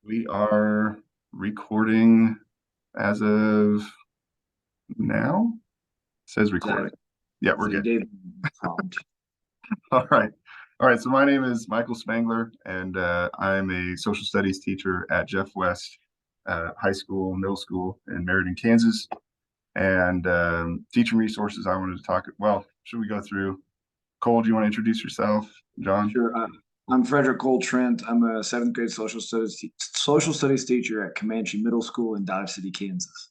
We are recording as of now. It says That recording. Yeah, we're so you good. gave me a prompt. All right. All right. So my name is Michael Spangler, and I am a social studies teacher at Jeff West High School, Middle School in Meriden, Kansas. And teaching resources I wanted to talk. Well, should we go through? Cole, do you want to introduce yourself? John? Sure. I'm Frederick Trent. I'm a seventh grade social studies teacher at Comanche Middle School in Dodge City, Kansas.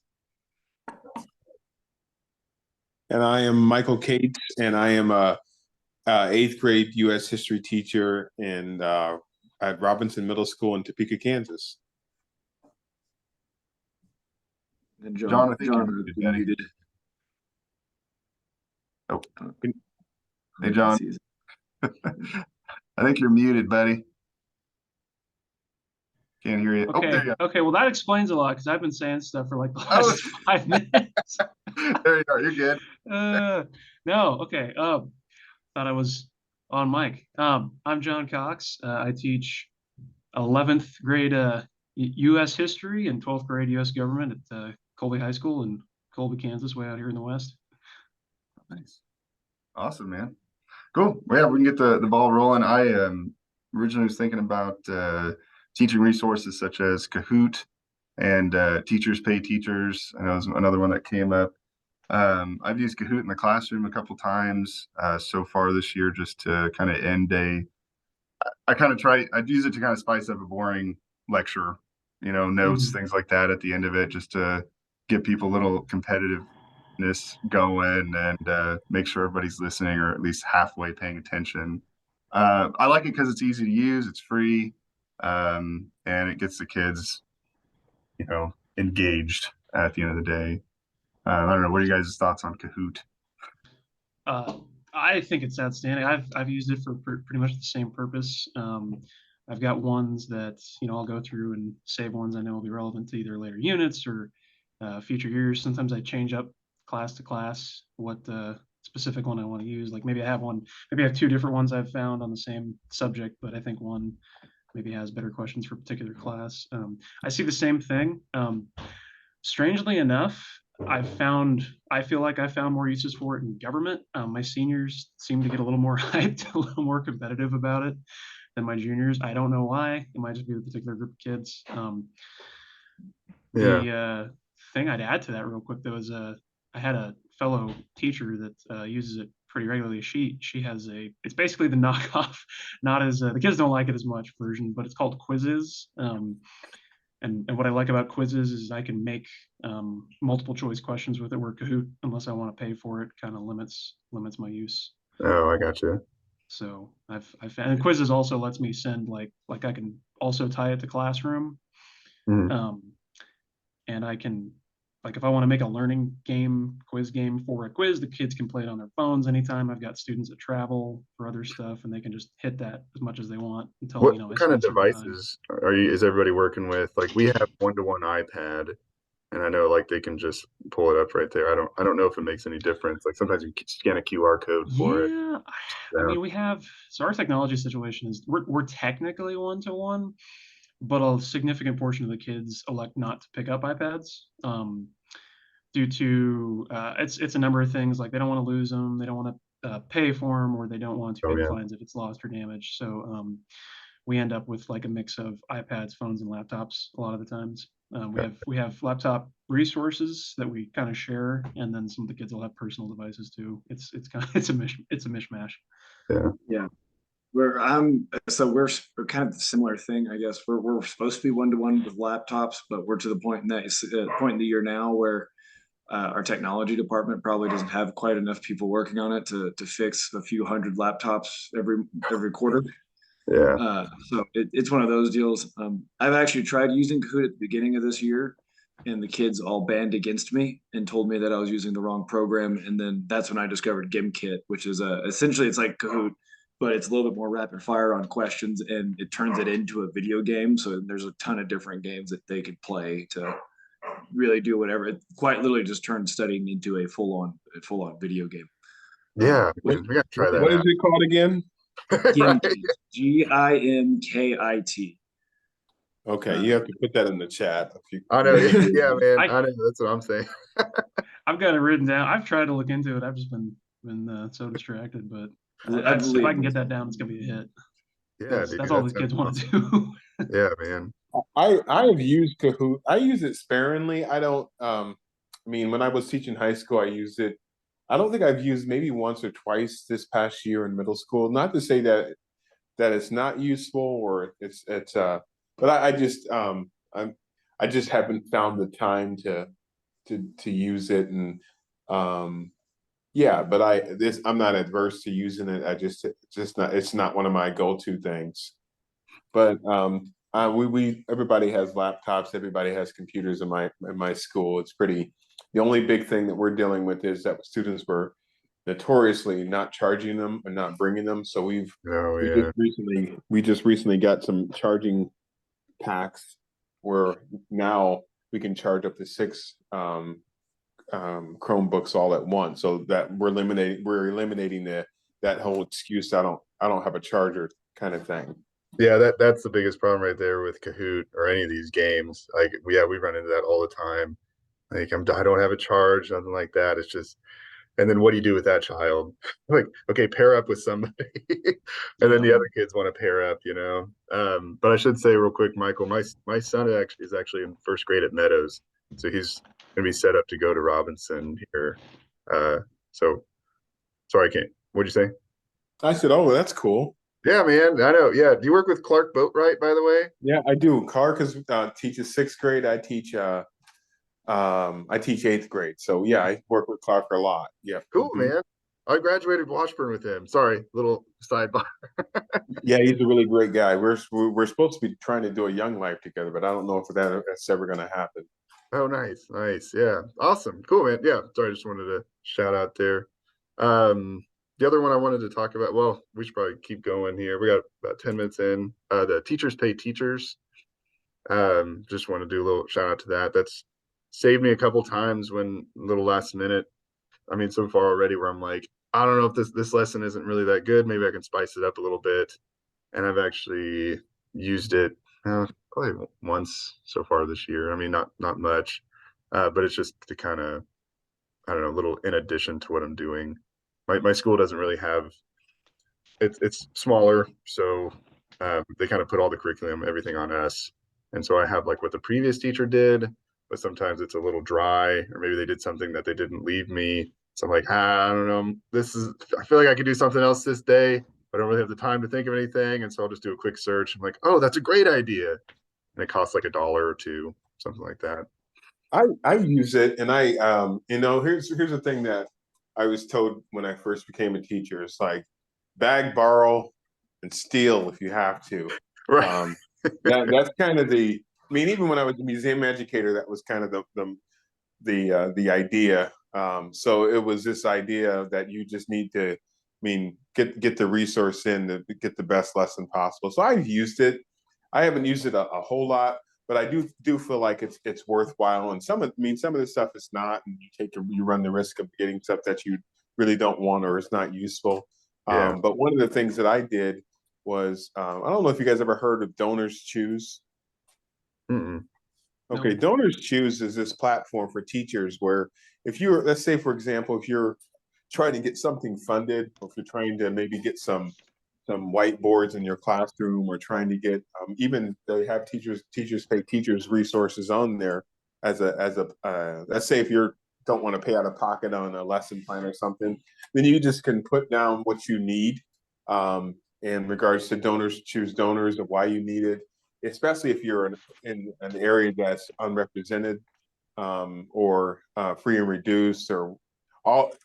And I am Michael Cates, and I am a eighth grade U.S. history teacher at Robinson Middle School in Topeka, Kansas. And John, I think you're John, muted, you're Betty. muted. Oh, I hey, can John. see it. I think you're muted, buddy. Can't hear you. Oh, there Okay. you go. Okay. Well, that explains a lot because I've been saying stuff for like the Oh, last 5 minutes. there you are. You're good. uh, no. Okay. Thought I was on mic. I'm John Cox. I teach 11th grade U.S. history and 12th grade U.S. government at Colby High School in Colby, Kansas, way out here in the West. Nice. Awesome, man. Cool. Well, yeah, we can get the ball rolling. I originally was thinking about teaching resources such as Kahoot and Teachers Pay Teachers. I know it's another one that came up. I've used Kahoot in the classroom a couple times so far this year just to kind of end I'd use it to kind of spice up a boring lecture, notes, Mhm. things like that at the end of it, just to get people a little competitiveness going and make sure everybody's listening or at least halfway paying attention. I like it because it's easy to use, it's free, and it gets the kids, engaged at the end of the day. I don't know. What are you guys' thoughts on Kahoot? Uh, I think it's outstanding. I've used it for pretty much the same purpose. I've got ones that I'll go through and save ones I know will be relevant to either later units or future years. Sometimes I change up class to class what specific one I want to use. Like maybe I have two different ones I've found on the same subject, but I think one maybe has better questions for a particular class. I see the same thing. Strangely enough, I feel like I found more uses for it in government. My seniors seem to get a little more hyped, a little more competitive about it than my juniors. I don't know why. It might just be a particular group of kids. Yeah. The thing I'd add to that real quick though is I had a fellow teacher that uses it pretty regularly. She has it's basically the knockoff, not as the kids don't like it as much version, but it's called Quizzes. And what I like about quizzes is I can make multiple choice questions with it. Where Kahoot, unless I want to pay for it, kind of limits my use. Oh, I got you. So I've found, and quizzes also lets me send like I can also tie it to classroom, Mhm. um, and I can like if I want to make a learning game, quiz game for a quiz, the kids can play it on their phones anytime. I've got students that travel for other stuff, and they can just hit that as much as they want until What I kind of set certain times. devices is everybody working with? Like we have one-to-one iPad, and I know like they can just pull it up right there. I don't know if it makes any difference. Like sometimes you scan a QR code for it. Yeah, I Yeah. mean, so our technology situation is we're technically one to one, but a significant portion of the kids elect not to pick up iPads due to it's a number of things like they don't want to lose them, they don't want to pay for them, or they don't want to Oh pay the yeah. fines if it's lost or damaged. So we end up with like a mix of iPads, phones, and laptops a lot of the times. Yeah. We have laptop resources that we kind of share, and then some of the kids will have personal devices too. It's kind of it's a mishmash. Yeah. Yeah. We're kind of the similar thing, I guess. We're supposed to be one to one with laptops, but we're to the point in the year now where our technology department probably doesn't have quite enough people working on it to fix a few hundred laptops every quarter. Yeah. It's one of those deals. I've actually tried using Kahoot at the beginning of this year, and the kids all banned against me and told me that I was using the wrong program. And then that's when I discovered GimKit, which is essentially it's like Kahoot, but it's a little bit more rapid fire on questions, and it turns it into a video game. So there's a ton of different games that they could play to really do whatever. It quite literally just turned studying into a full on video game. Yeah. Which We got to try that What is out. it called again? Right. GimKit, GIMKIT. Okay, you have to put that in the chat. If you, I know. Yeah, man. I I know. That's what I'm saying. I've got it written down. I've tried to look into it. I've just been so distracted, but I if I believe can me. get that down, it's gonna be a hit. Yeah, dude. That's all That these sounds kids want to awesome. do. Yeah, man. I have used Kahoot. I use it sparingly. I don't. I mean, when I was teaching high school, I used it. I don't think I've used maybe once or twice this past year in middle school. Not to say that it's not useful or it's but I just I just haven't found the time to use it. And um yeah, but I'm not adverse to using it. I just it's just not it's not one of my go-to things. But we everybody has laptops, everybody has computers in my school. It's pretty. The only big thing that we're dealing with is that students were notoriously not charging them and not bringing them. So Oh, yeah. we just recently got some charging packs where now we can charge up to 6 Chromebooks all at once. So that we're eliminating that whole excuse. I don't have a charger kind of thing. Yeah, that's the biggest problem right there with Kahoot or any of these games. Like, yeah, we run into that all the time. Like, I don't have a charge, nothing like that. It's just, and then what do you do with that child? Like, okay, pair up with somebody, and then Yeah. the other kids want to pair up, you know. But I should say real quick, Michael, my son is actually in first grade at Meadows, so he's gonna be set up to go to Robinson here. Uh, so sorry, I can't. What'd you say? I said, "Oh, that's cool." Yeah, man, I know. Yeah, do you work with Clark Boatwright, by the way? Yeah, I do. Clark teaches 6th grade. I teach 8th grade. So yeah, I work with Clark a lot. Yeah. Cool, Mhm. man. I graduated Washburn with him. Sorry, little sidebar. Yeah, he's a really great guy. We're supposed to be trying to do a Young Life together, but I don't know if that's ever going to happen. Oh, nice, nice. Yeah, awesome, cool, man. Yeah, sorry, I just wanted to shout out there. The other one I wanted to talk about. Well, we should probably keep going here. We got about 10 minutes in. The teachers pay teachers. Just want to do a little shout out to that. That's saved me a couple times when little last minute. I mean, so far already where I'm like, I don't know if this lesson isn't really that good. Maybe I can spice it up a little bit. And I've actually used it probably once so far this year. I mean, not much, but it's just to kind of, I don't know, a little in addition to what I'm doing. My school doesn't really have, it's smaller, so they kind of put all the curriculum, everything on us. And so I have like what the previous teacher did, but sometimes it's a little dry, or maybe they did something that they didn't leave me. So I'm like, I don't know. I feel like I could do something else this day, but I don't really have the time to think of anything. And so I'll just do a quick search. I'm like, oh, that's a great idea. And it costs like $1 or $2, something like that. I use it, and here's the thing that I was told when I first became a teacher. It's like bag, borrow, and steal if you have to. Right. Um, that's kind of the. I mean, even when I was a museum educator, that was kind of the idea. So it was this idea that you just need to, I mean, get the resource in to get the best lesson possible. So I've used it. I haven't used it a whole lot, but I do feel like it's worthwhile. And some of the stuff is not, and you run the risk of getting stuff that you really don't want or is not useful. Yeah. But one of the things that I did was I don't know if you guys ever heard of Donors Choose. Mm-mm. Okay, Nope. Donors Choose is this platform for teachers where if you're, let's say, for example, if you're trying to get something funded, or if you're trying to maybe get some whiteboards in your classroom, or trying to get even they have teachers pay teachers resources on there let's say if you don't want to pay out of pocket on a lesson plan or something, then you just can put down what you need in regards to Donors Choose Donors of why you need it, especially if you're in an area that's unrepresented or free and reduced, or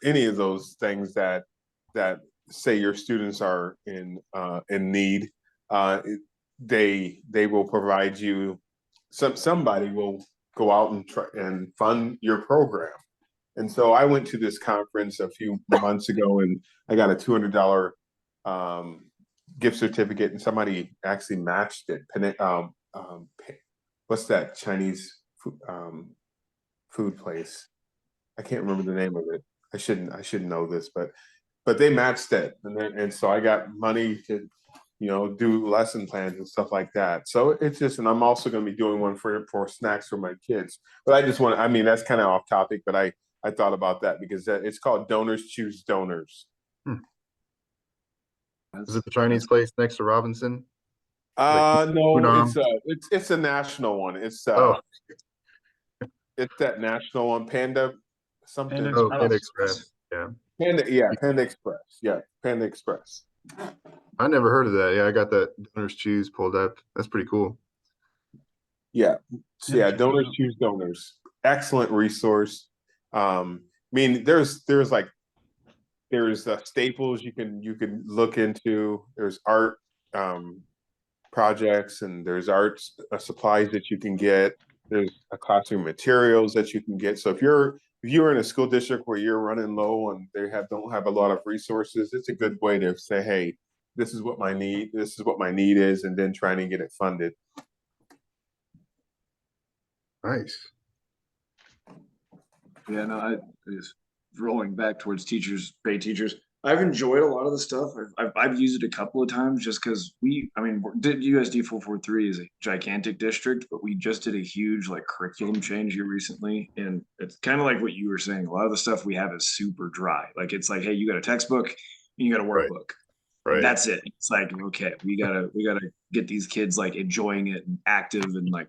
any of those things that say your students are in need. Uh, they will provide you somebody will go out and try and fund your program. And so I went to this conference a few months ago, and I got a $200 gift certificate, and somebody actually matched it. What's that Chinese food place? I can't remember the name of it. I should know this, but they matched it, and so I got money do lesson plans and stuff like that. So it's just, and I'm also going to be doing one for snacks for my kids. But I mean, that's kind of off topic, but I thought about that because it's called Donors Choose Donors. Is it the Chinese place next to Robinson? No, Hunam? it's a national one. It's Oh, that national one, Panda something. Panda oh, Panda Express. Express. Yeah. Panda Express. Yeah, Panda Express. I never heard of that. Yeah, I got that Donors Choose pulled up. That's pretty cool. Yeah. So, Yeah, yeah, check it Donors out. Choose Donors. Excellent resource. I mean, there's staples you can look into. There's art projects, and there's art supplies that you can get. There's classroom materials that you can get. So if you're in a school district where you're running low and don't have a lot of resources, it's a good way to say, hey, this is what my need is, and then trying to get it funded. Nice. Yeah, no, I just rolling back towards teachers, paid teachers. I've enjoyed a lot of the stuff. I've used it a couple of times just because USD 443 is a gigantic district, but we just did a huge like curriculum change here recently, and it's kind of like what you were saying. A lot of the stuff we have is super dry. Like it's like, hey, you got a textbook and you got a Right. workbook. Right. That's it. It's like, okay, we gotta get these kids like enjoying it and active, and like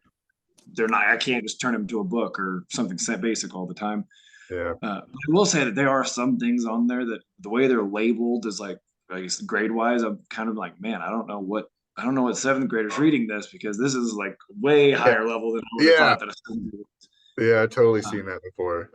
I can't just turn them to a book or something basic all the time. Yeah. I will say that there are some things on there that the way they're labeled is like, I guess grade wise, I'm kind of like, man, I don't know what seventh graders reading this, because this is like way higher level than I would have Yeah. thought that a seventh grader was. Yeah, I've totally seen that before.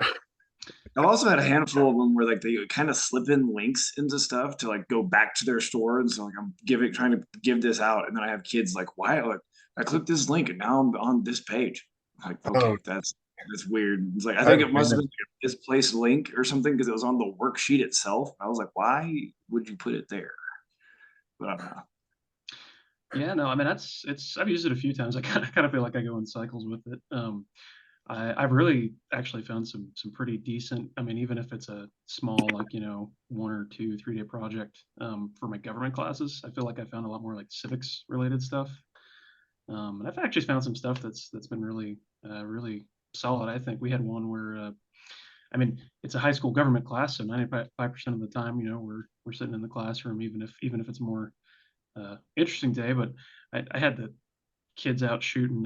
I've also had a handful of them where like they kind of slip in links into stuff to like go back to their store, and so like I'm trying to give this out, and then I have kids like, why? Like I clicked this link and now I'm on this page. I'm like, okay, Oh, that's weird. It's like I think I've it must seen have been like a misplaced link or something because it was on the worksheet itself. I was like, why would you put it there? But I don't know. Yeah, no, I mean I've used it a few times. I kind of feel like I go in cycles with it. I've really actually found some pretty decent. I mean, even if it's a small, like 1 or 2, 3 day project for my government classes, I feel like I found a lot more like civics related stuff. And I've actually found some stuff that's been really really solid. I think we had one where I mean, it's a high school government class, so 95% of the time, we're sitting in the classroom, even if it's a more interesting day. But I had the kids out shooting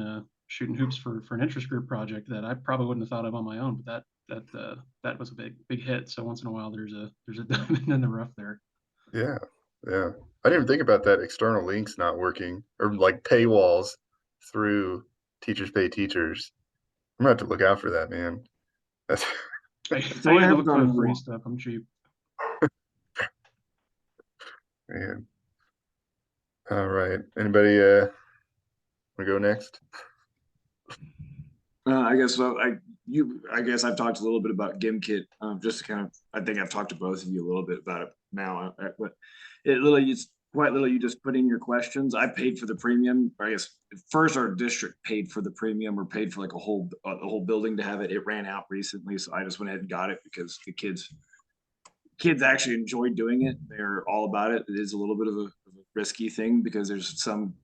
hoops for an interest group project that I probably wouldn't have thought of on my own, but that was a big hit. So once in a while, there's a diamond in the rough there. Yeah. Yeah. I didn't even think about that external links not working or like paywalls through Teachers Pay Teachers. I'm gonna have to look out for that, man. That's I So what usually look happens for the on free stuff. I'm cheap. man. All right. Anybody wanna go next? I guess so. I guess I've talked a little bit about GimKit. Just to kind of, I think I've talked to both of you a little bit about it now. But it's quite little. You just put in your questions. I paid for the premium. Or I guess first our district paid for the premium, or paid for like a whole building to have it. It ran out recently, so I just went ahead and got it because the kids actually enjoyed doing it. They're all about it. It is a little bit of a risky thing because there's some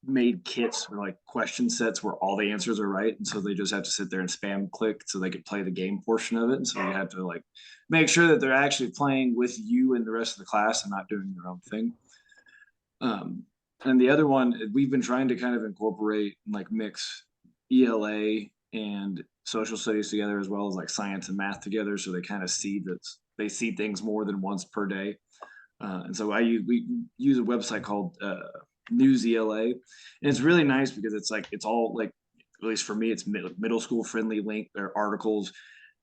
made kits or like question sets where all the answers are right, and so they just have to sit there and spam click so they could play the game portion of it. And so you have to like make sure that they're actually playing with you and the rest of the class and not doing their own thing. And the other one, we've been trying to kind of incorporate and like mix ELA and social studies together, as well as like science and math together, so they kind of see that they see things more than once per day. And so we use a website called News ELA, and it's really nice because it's all like, at least for me, it's middle school friendly link. There are articles.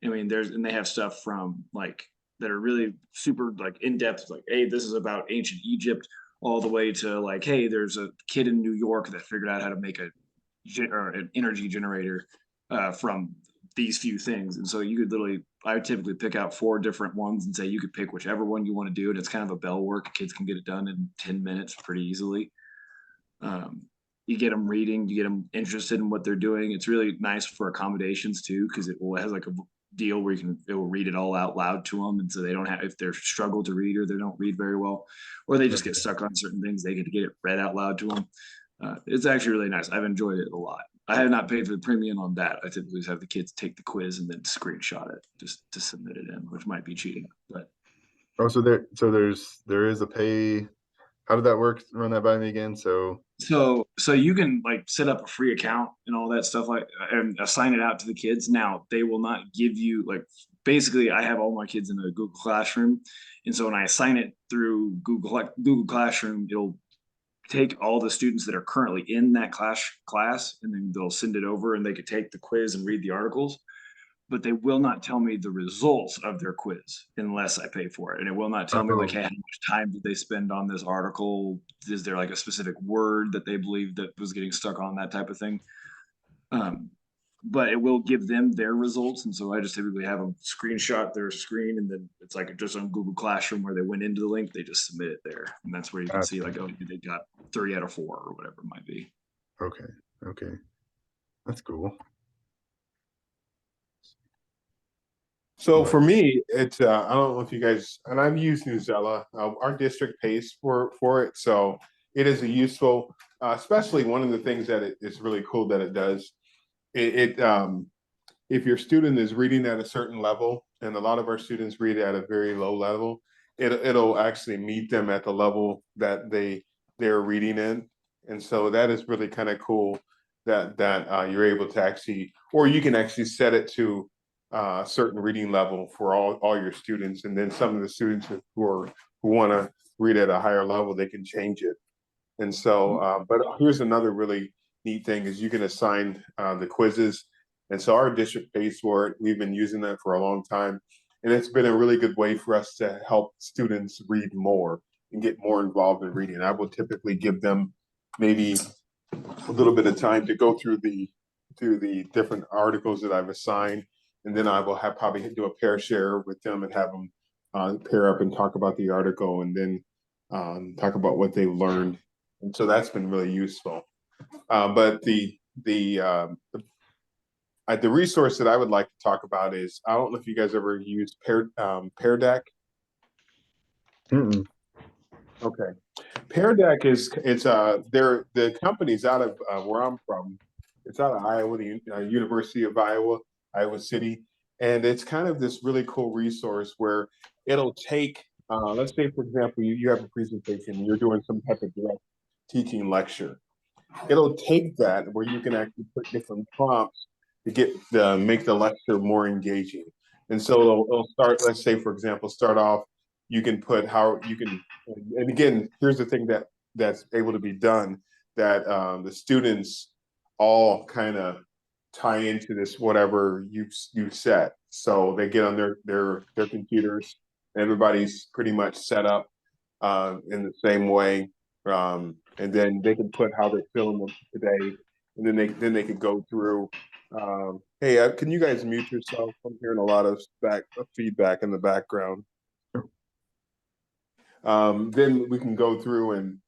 I mean, and they have stuff from like that are really super like in depth. Like, hey, this is about ancient Egypt, all the way to like, hey, there's a kid in New York that figured out how to make an energy generator from these few things. And so you could I would typically pick out 4 different ones and say you could pick whichever one you want to do. And it's kind of a bell work. Kids can get it done in 10 minutes pretty easily. You get them reading, you get them interested in what they're doing. It's really nice for accommodations too, because it has like deal where it will read it all out loud to them, and so they don't have, if they're struggle to read or they don't read very well, or they just get stuck on certain things, they get to get it read out loud to them. It's actually really nice. I've enjoyed it a lot. I have not paid for the premium on that. I typically just have the kids take the quiz and then screenshot it just to submit it in, which might be cheating, but Oh, so there is a pay. How did that work? Run that by me again. so you can like set up a free account and all that stuff, like, and assign it out to the kids. Now they will not give you, like, basically I have all my kids in a Google Classroom, and so when I assign it through Google Classroom, it'll take all the students that are currently in that class, and then they'll send it over and they could take the quiz and read the articles, but they will not tell me the results of their quiz unless I pay for it. And it will not tell me, like, hey, how much time did they spend on this article? Is there like a specific word that they believe that was getting stuck on, that type of thing? But it will give them their results. And so I just typically have them screenshot their screen, and then it's like just on Google Classroom where they went into the link, they just submit it there. And that's where you can see, like, oh, they got 3 out of 4 or whatever it might be. Okay, that's cool. So for me, it's I don't know if you guys, and I've used Newsella. Our district pays for it, so it is a useful. Especially one of the things that it is really cool that it does. If your student is reading at a certain level, and a lot of our students read at a very low level, it'll actually meet them at the level that they're reading in, and so that is really kind of cool that you're able to actually, or you can actually set it to a certain reading level for all your students, and then some of the students who want to read at a higher level, they can change it. And so, but here's another really neat thing is you can assign the quizzes. And so our district pays for it. We've been using that for a long time. And it's been a really good way for us to help students read more and get more involved in reading. I will typically give them maybe a little bit of time to go through the different articles that I've assigned. And then I will probably do a pair share with them and have them pair up and talk about the article, and then talk about what they've learned. And so that's been really useful. But the resource that I would like to talk about is, I don't know if you guys ever used Pear Deck. Okay, Pear Deck the company's out of where I'm from. It's out of Iowa, the University of Iowa City, and it's kind of this really cool resource where it'll take, let's say for example, you have a presentation, you're doing some type of direct teaching lecture. It'll take that where you can actually put different prompts to make the lecture more engaging. And so it'll start, let's say for example, start off, you can put how you can, and again, here's the thing that's able to be done, that the students all kind of tie into this whatever you've set. So they get on their computers, everybody's pretty much set up in the same way, and then they can put how they're feeling today, and then they could go through. Hey, can you guys mute yourself? I'm hearing a lot of feedback in the background. Then we can go through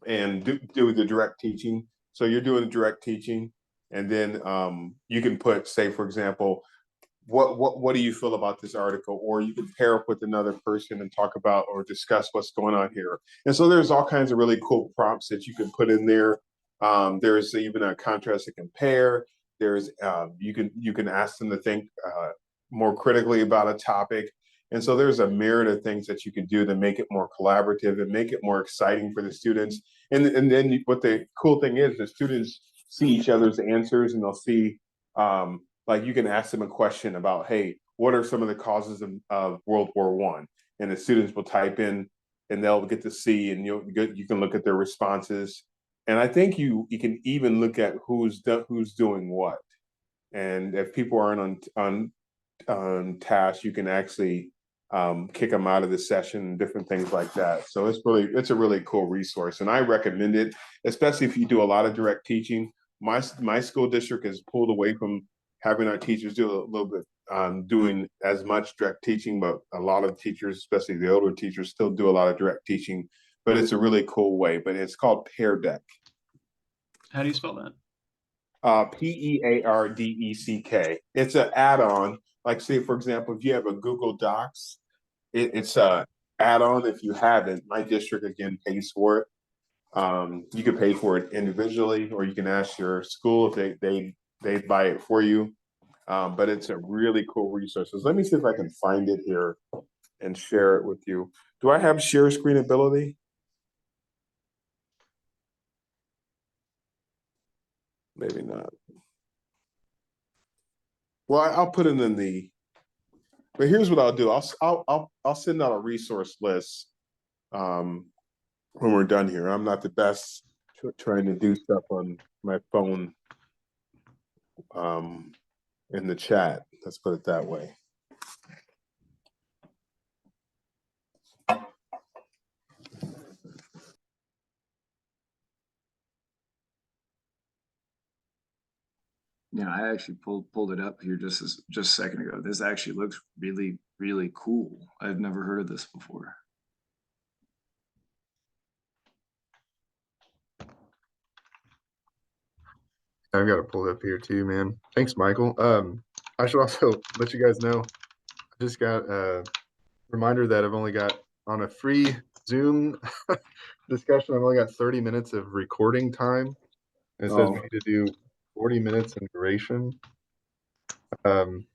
and do the direct teaching. So you're doing direct teaching, and then you can put, say for example, what do you feel about this article? Or you can pair up with another person and talk about or discuss what's going on here. And so there's all kinds of really cool prompts that you can put in there. There's even a contrast and compare. There's you can ask them to think more critically about a topic. And so there's a myriad of things that you can do to make it more collaborative and make it more exciting for the students. And then what the cool thing is, the students see each other's answers, and they'll see, like you can ask them a question about, hey, what are some of the causes of World War I? And the students will type in, and they'll get to see, and you can look at their responses. And I think you can even look at who's doing what. And if people aren't on task, you can actually kick them out of the session and different things like that. So it's a really cool resource, and I recommend it, especially if you do a lot of direct teaching. My school district has pulled away from having our teachers do a little bit doing as much direct teaching, but a lot of teachers, especially the older teachers, still do a lot of direct teaching. But it's a really cool way. But it's called Pear Deck. How do you spell that? Peardeck. It's an add-on. Like, say, for example, if you have a Google Docs, it's a add-on. If you haven't, my district again pays for it. You can pay for it individually, or you can ask your school if they buy it for you. But it's a really cool resource. Let me see if I can find it here and share it with you. Do I have share screen ability? Maybe not. Well, I'll put it in the. But here's what I'll do. I'll send out a resource list when we're done here. I'm not the best trying to do stuff on my phone in the chat. Let's put it that way. Yeah, I actually pulled it up here just a second ago. This actually looks really, really cool. I've never heard of this before. I've got to pull it up here too, man. Thanks, Michael. I should also let you guys know, I just got a reminder that I've only got on a free Zoom discussion, I've only got 30 minutes of recording time. It says we need to do 40 minutes in duration. I'm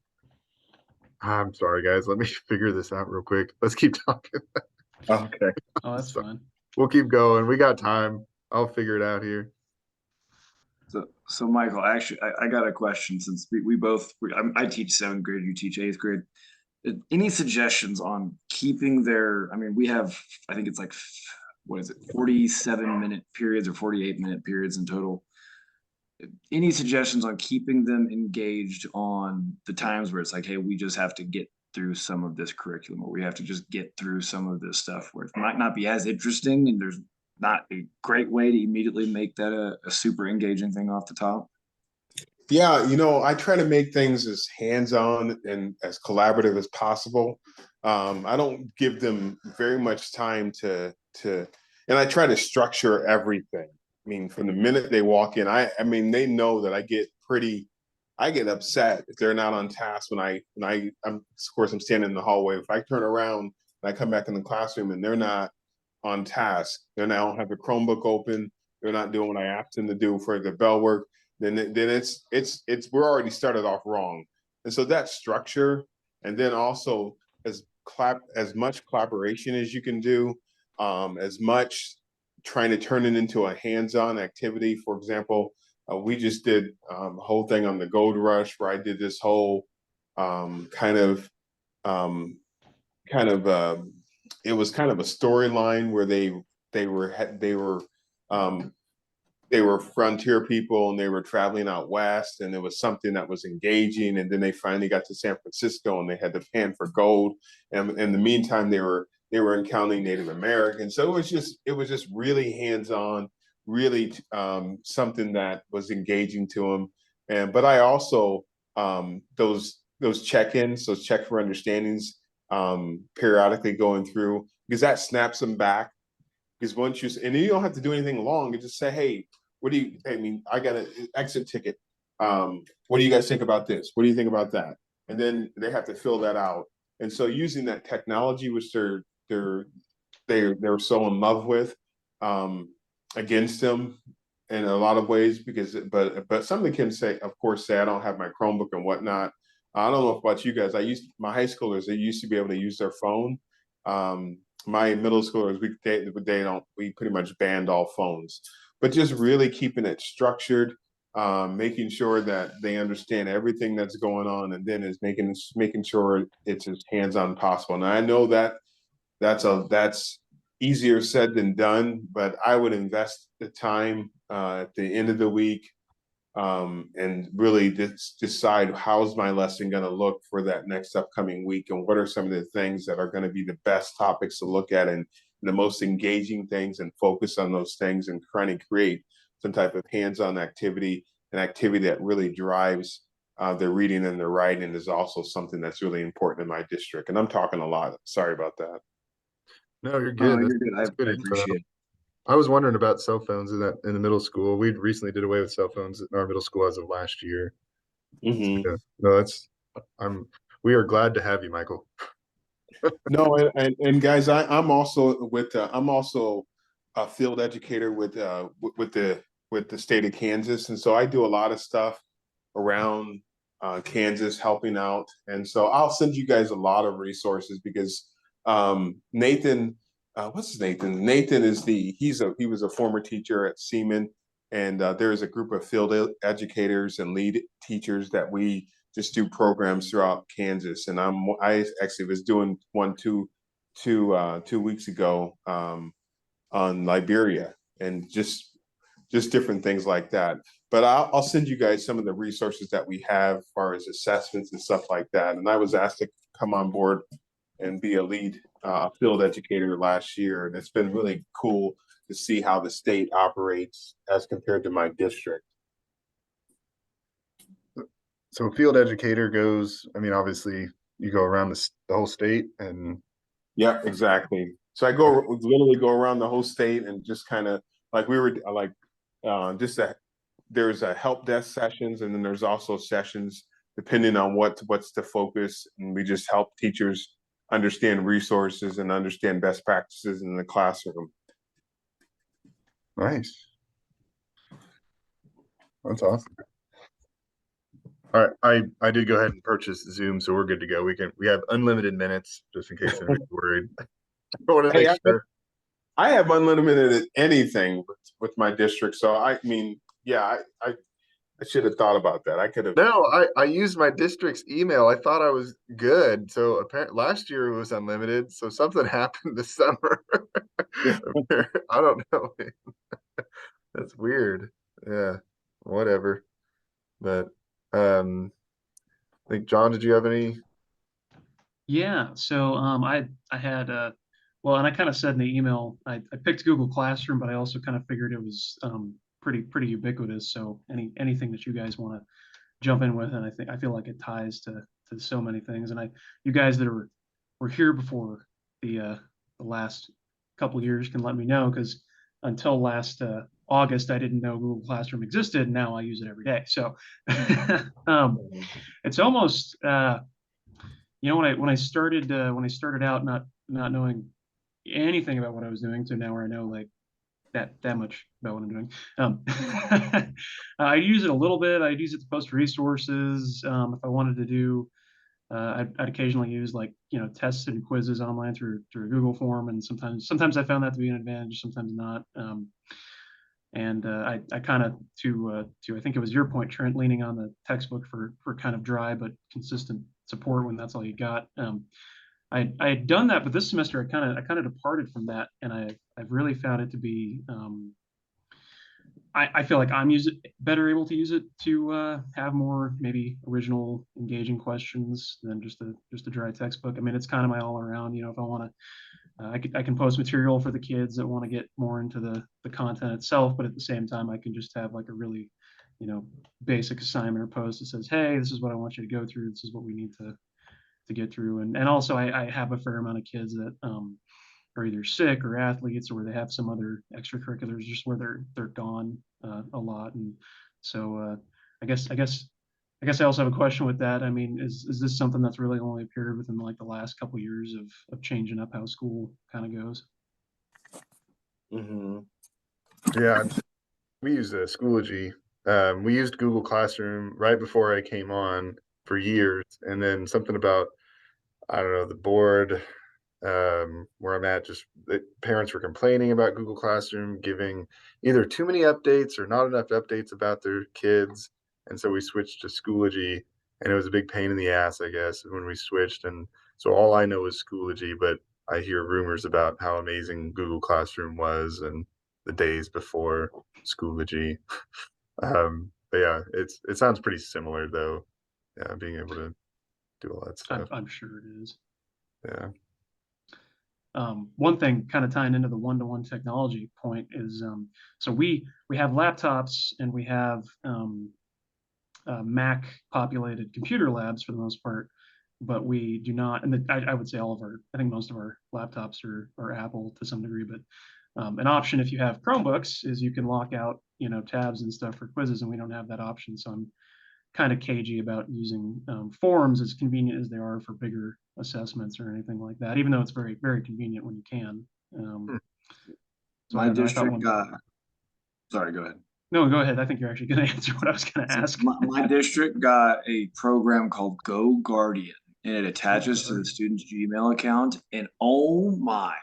sorry, guys. Let me figure this out real quick. Let's keep talking. Okay. Oh, that's fine. We'll keep going. We got time. I'll figure it out here. So Michael, actually, I got a question since we both, I teach 7th grade, you teach 8th grade. Any suggestions on keeping their, I mean, we have, I think it's like, what is it, 47-minute periods or 48-minute periods in total. Any suggestions on keeping them engaged on the times where it's like, hey, we just have to get through some of this curriculum, or we have to just get through some of this stuff where it might not be as interesting and there's not a great way to immediately make that a super engaging thing off the top? Yeah, I try to make things as hands-on and as collaborative as possible. I don't give them very much time to, and I try to structure everything. I mean, from the minute they walk in, I mean, they know that I get upset if they're not on task I'm, of course, I'm standing in the hallway. If I turn around and I come back in the classroom and they're not on task, they don't have the Chromebook open, they're not doing what I asked them to do for the bell work, then it's we're already started off wrong. And so that structure, and then also as much collaboration as you can do, as much trying to turn it into a hands-on activity. For example, we just did a whole thing on the Gold Rush where I did this whole it was kind of a storyline where they were frontier people and they were traveling out west, and it was something that was engaging. And then they finally got to San Francisco and they had to pan for gold. And in the meantime, they were encountering Native Americans. So it was just really hands-on, really something that was engaging to them. But I also those check-ins, those check for understandings, periodically going through, because that snaps them back. Because once and you don't have to do anything long, you just say, hey, I got an exit ticket. What do you guys think about this? What do you think about that? And then they have to fill that out. And so using that technology, which they're so in love with, against them in a lot of ways, but some of the kids say, of course, I don't have my Chromebook and whatnot. I don't know about you guys. My high schoolers, they used to be able to use their phone. My middle schoolers, we pretty much banned all phones, but just really keeping it structured, making sure that they understand everything that's going on, and then is making sure it's as hands-on possible. Now I know that that's easier said than done, but I would invest the time at the end of the week, and really decide how's my lesson going to look for that next upcoming week, and what are some of the things that are going to be the best topics to look at and the most engaging things, and focus on those things, and trying to create some type of hands-on activity, an activity that really drives their reading and their writing is also something that's really important in my district. And I'm talking a lot. Sorry about that. No, you're good. You're good. I good info. appreciate it. I was wondering about cell phones in the middle school. We recently did away with cell phones in our middle school as of last year. Mhm. Yeah. No, I'm we are glad to have you, Michael. No, and guys, I'm also a field educator with the state of Kansas, and so I do a lot of stuff around Kansas, helping out. And so I'll send you guys a lot of resources because Nathan, what's his Nathan? Nathan is he was a former teacher at Seaman, and there is a group of field educators and lead teachers that we just do programs throughout Kansas. And I actually was doing one 2 weeks ago on Liberia and just different things like that. But I'll send you guys some of the resources that we have as far as assessments and stuff like that. And I was asked to come on board and be a lead field educator last year. And it's been really cool to see how the state operates as compared to my district. So field educator goes, I mean, obviously you go around the whole state and Yeah, exactly. So I literally go around the whole state and just kind of like we were like just there's a help desk sessions, and then there's also sessions depending on what's the focus, and we just help teachers understand resources and understand best practices in the classroom. nice. That's awesome. All right, I did go ahead and purchase Zoom, so we're good to go. We have unlimited minutes just in case anybody's worried. I want to Hey, make sure. I have unlimited anything with my district, so I mean, yeah, I should have thought about that. I could have. No, I used my district's email. I thought I was good. So apparently last year it was unlimited. So something happened this summer. I don't know. That's weird. Yeah, whatever. But I think John, did you have any? Yeah, so I had well, and I kind of said in the email, I picked Google Classroom, but I also kind of figured it was pretty ubiquitous. So anything that you guys want to jump in with, and I feel like it ties to so many things. And you guys that were here before the last couple years can let me know, because until last August I didn't know Google Classroom existed, and now I use it every day. So it's almost when I started out not knowing anything about what I was doing, to now where I know like that much about what I'm doing. I use it a little bit. I'd use it to post resources. If I wanted to do, I'd occasionally use like tests and quizzes online through a Google form, and sometimes I found that to be an advantage, sometimes not. And I kind of to I think it was your point, Trent, leaning on the textbook for kind of dry but consistent support when that's all you got. I had done that, but this semester I kind of departed from that, and I've really found it to be I feel like I'm better able to use it to have more maybe original, engaging questions than just a dry textbook. I mean, it's kind of my all around. If I want to, I can post material for the kids that want to get more into the content itself, but at the same time, I can just have like a really, basic assignment or post that says, hey, this is what I want you to go through. This is what we need to get through. And also I have a fair amount of kids that are either sick or athletes, or they have some other extracurriculars just where they're gone a lot. And so I guess I also have a question with that. I mean, is this something that's really only appeared within like the last couple of years of changing up how school kind of goes? Mm-hmm. Yeah, we use Schoology. We used Google Classroom right before I came on for years, and then something about I don't know the board where I'm at, just the parents were complaining about Google Classroom giving either too many updates or not enough updates about their kids. And so we switched to Schoology, and it was a big pain in the ass, I guess, when we switched. And so all I know is Schoology, but I hear rumors about how amazing Google Classroom was and the days before Schoology. But yeah, it sounds pretty similar though. Yeah, being able to do all that stuff. I'm sure it is. Yeah. One thing kind of tying into the one-to-one technology point is so we have laptops, and we have Mac populated computer labs for the most part, but we do not, and I would say I think most of our laptops are Apple to some degree, but An option if you have Chromebooks is you can lock out, tabs and stuff for quizzes, and we don't have that option. So I'm kind of cagey about using forums as convenient as they are for bigger assessments or anything like that, even though it's very, very convenient when you can. Hmm. So I My don't know. I thought district one. got, sorry, go ahead. No, go ahead. I think you're actually going to answer what I was going to So ask. my district got a program called Go Guardian, and it attaches to the student's Gmail account. And oh my,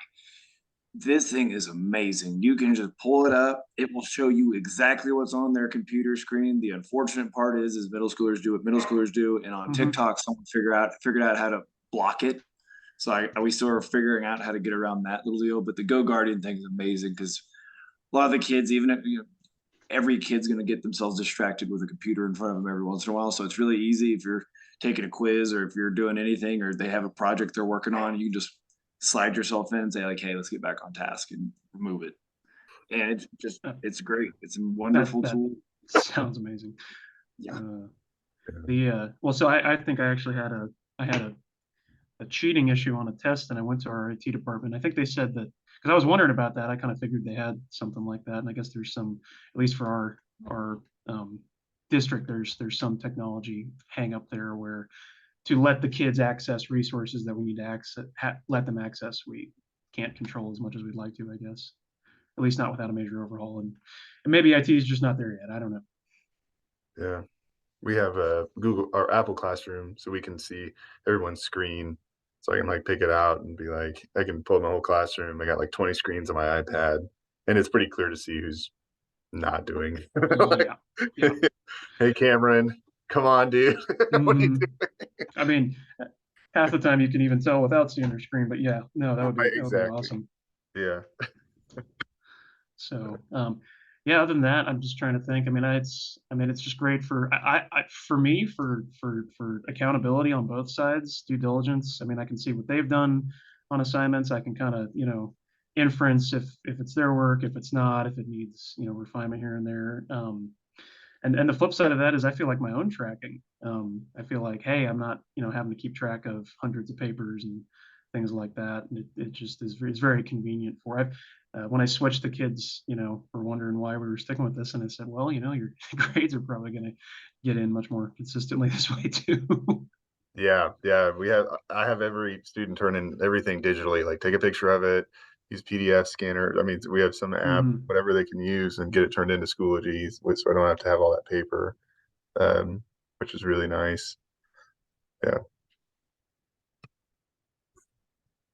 this thing is amazing. You can just pull it up. It will show you exactly what's on their computer screen. The unfortunate part is middle schoolers do what middle schoolers do, and on Mhm. TikTok, someone figured out how to block it. So we still are figuring out how to get around that little deal. But the Go Guardian thing is amazing because a lot of the kids, even if every kid's going to get themselves distracted with a computer in front of them every once in a while. So it's really easy if you're taking a quiz or if you're doing anything or they have a project they're working on, you can just slide yourself in and say like, hey, let's get back on task and remove it. And it's great. It's a wonderful that tool. sounds amazing. Yeah. Well, so I think I actually had a cheating issue on a test, and I went to our IT department. I think they said that because I was wondering about that. I kind of figured they had something like that, and I guess there's some, at least for our district, there's some technology hang up there where to let the kids access resources that we need to let them access, we can't control as much as we'd like to, I guess. At least not without a major overhaul, and maybe IT is just not there yet. I don't know. Yeah. We have a Google or Apple Classroom, so we can see everyone's screen. So I can like pick it out and be like, I can pull up my whole classroom. I got like 20 screens on my iPad, and it's pretty clear to see who's not doing. Like, Yeah. hey, Cameron, come on, dude. What are you Mhm. doing? I mean, half the time you can even tell without seeing their screen, but yeah, no, that would be Right, that would be exactly. awesome. Yeah. So, yeah, other than that, I'm just trying to think. It's just great for me, for accountability on both sides, due diligence. I mean, I can see what they've done on assignments. I can kind of, inference if it's their work, if it's not, if it needs, refinement here and there. And the flip side of that is I feel like my own tracking. I feel like, hey, I'm not, having to keep track of hundreds of papers and things like that. And it just is it's very convenient for I've when I switched the kids, were wondering why we were sticking with this, and I said, well, your grades are probably going to get in much more consistently this way too. Yeah, yeah. I have every student turn in everything digitally, like take a picture of it, use PDF scanner. I mean, we have some app, Mhm. whatever they can use and get it turned into Schoologies, so I don't have to have all that paper, um, which is really nice. Yeah, I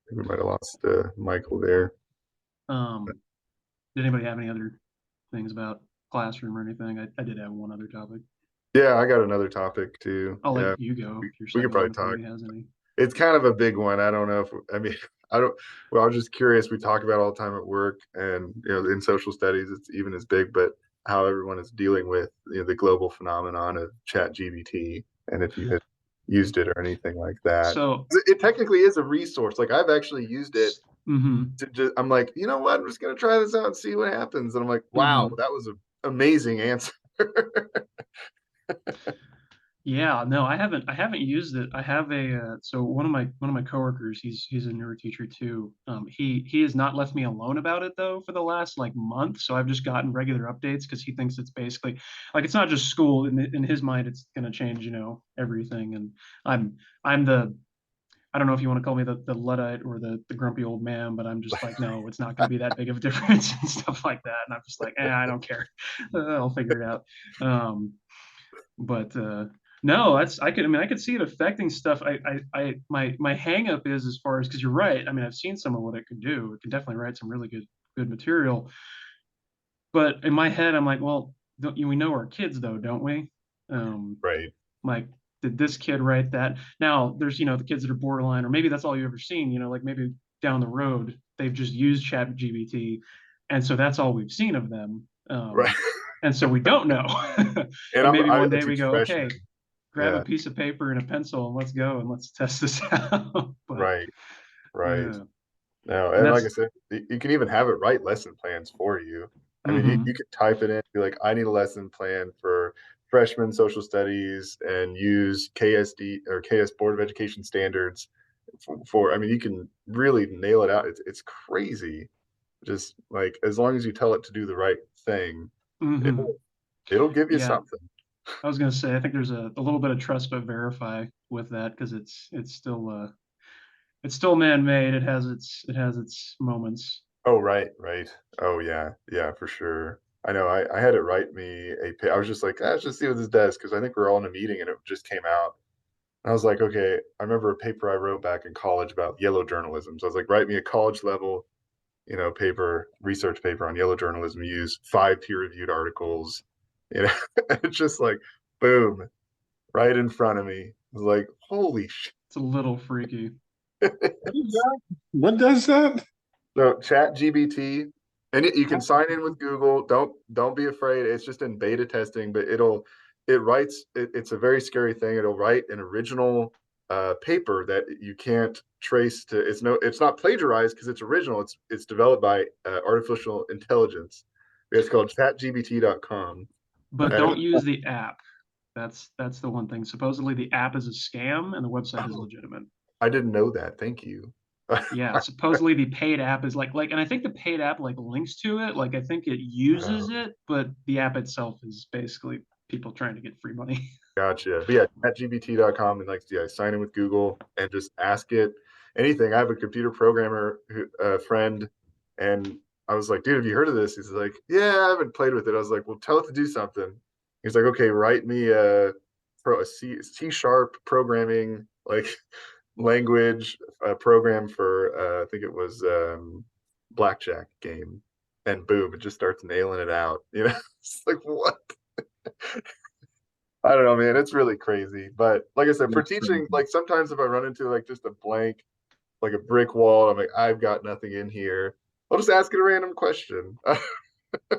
think we might have lost Michael there. Um, did anybody have any other things about classroom or anything? I did have one other topic. Yeah, I got another topic too. I'll Yeah, let you go. we, Your we could second one probably if talk. nobody has any. It's kind of a big one. I don't know if I mean I don't. Well, I'm just curious. We talk about it all the time at work, and in social studies, it's even as big. But how everyone is dealing with the global phenomenon of Chat GBT, and if you had used it or anything like that, So, it technically is a resource. Like I've actually used it mhm, to just. I'm like, you know what? I'm just gonna try this out and see what happens. And I'm like, wow, mhm. that was an amazing answer. Yeah, no, I haven't used it. I have so one of my coworkers, he's a neuro teacher too. He has not left me alone about it though for the last like month. So I've just gotten regular updates because he thinks it's basically like it's not just school. In his mind, it's gonna change, everything. And I'm I'm the I don't know if you want to call me the Luddite or the grumpy old man, but I'm just like, no, it's not going to be that big of a difference and stuff like that. And I'm just like, I don't care. I'll figure it out. But no, I could see it affecting stuff. My hang up is as far as, because you're right. I mean, I've seen some of what it can do. It can definitely write some really good material. But in my head, I'm like, well, we know our kids though, don't we? Right. Like, did this kid write that? Now there's, the kids that are borderline, or maybe that's all you've ever seen, like maybe down the road they've just used chat gbt, and so that's all we've seen of them. Right. And so we don't know. And And maybe I one day we teach go, freshmen. okay, grab a Yeah. piece of paper and a pencil and let's go and let's test this out. But Right. Right. yeah, No, and and like I that's said, you can even have it write lesson plans for you. I mean, you mhm. could type it in, be like, I need a lesson plan for freshman social studies and use KSD or KS Board of Education standards I mean, you can really nail it out. It's crazy. Just like as long as you tell it to do the right thing, Hmm. it'll give you Yeah, something. I was gonna say I think there's a little bit of trust but verify with that because it's still man-made. It has its moments. Oh, right, right. Oh, yeah, yeah, for sure. I know. I had it write me I was just like, let's just see what this does because I think we're all in a meeting and it just came out. I was like, okay. I remember a paper I wrote back in college about yellow journalism. So I was like, write me a college level, paper, research paper on yellow journalism. Use 5 peer-reviewed articles. You know, it's just like, boom, right in front of me. I was like, holy shit. It's a little freaky. What is that? What does that? So Chat GBT, and you can sign in with Google. Don't be afraid. It's just in beta testing, but it's a very scary thing. It'll write an original paper that you can't trace to. It's not plagiarized because it's original. It's developed by artificial intelligence. It's called chatgbt.com. But And don't use the app. That's the one thing. Supposedly the app is a scam and the website is legitimate. I didn't know that. Thank you. Yeah, supposedly the paid app is and I think the paid app like links to it. Like I think it uses it, but the app itself is basically people trying to get free money. Gotcha. But yeah, ChatGPT.com and sign in with Google and just ask it anything. I have a computer programmer friend, and I was like, dude, have you heard of this? He's like, yeah, I haven't played with it. I was like, well, tell it to do something. He's like, okay, write me a C sharp programming language program for I think it was blackjack game, and boom, it just starts nailing it out. It's like what? I don't know, man. It's really crazy. But like I said, for That's teaching, crazy. like sometimes if I run into like just a blank, like a brick wall, I'm like, I've got nothing in here. I'll just ask it a random question,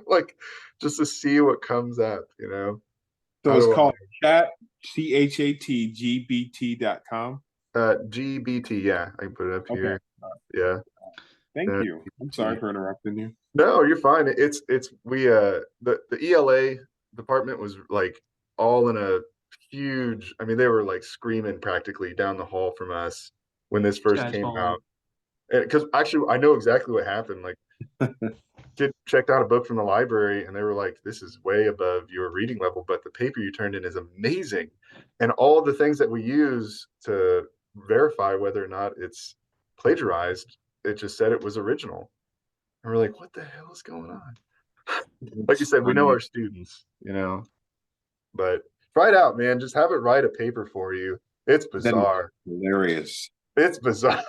like just to see what comes up. So it's Otherwise, called chatGBT.com. GBT, yeah, I can put it up Okay. here. Yeah. Thank Uh, you. I'm sorry for interrupting you. No, you're fine. It's we the ELA department was like all in a huge. I mean, they were like screaming practically down the hall from us when this first Sky's came falling. out. Because actually, I know exactly what happened. Like, kid checked out a book from the library, and they were like, "This is way above your reading level, but the paper you turned in is amazing." And all the things that we use to verify whether or not it's plagiarized, it just said it was original. And we're like, "What the hell is going on?" Like you It's said, we know funny. our students, but try it out, man. Just have it write a paper for you. It's That is bizarre. hilarious. It's bizarre.